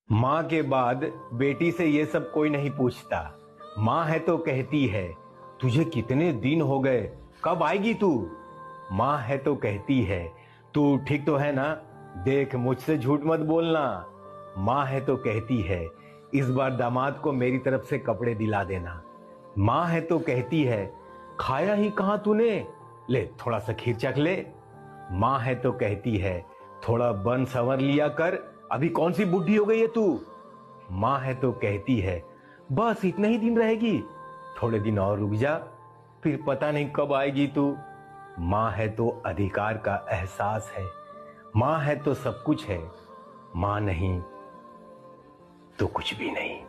माँ के बाद बेटी से ये सब कोई नहीं पूछता। माँ है तो कहती है तुझे कितने दिन हो गए, कब आएगी तू। माँ है तो कहती है तू ठीक तो है ना, देख मुझसे झूठ मत बोलना। माँ है तो कहती है इस बार दामाद को मेरी तरफ से कपड़े दिला देना। माँ है तो कहती है खाया ही कहाँ तूने, ले थोड़ा सा खीर चख ले। माँ है तो कहती है थोड़ा बन संवर लिया कर, अभी कौन सी बुढ़ी हो गई है तू। माँ है तो कहती है बस इतने ही दिन रहेगी, थोड़े दिन और रुक जा, फिर पता नहीं कब आएगी तू। माँ है तो अधिकार का एहसास है, माँ है तो सब कुछ है, माँ नहीं तो कुछ भी नहीं।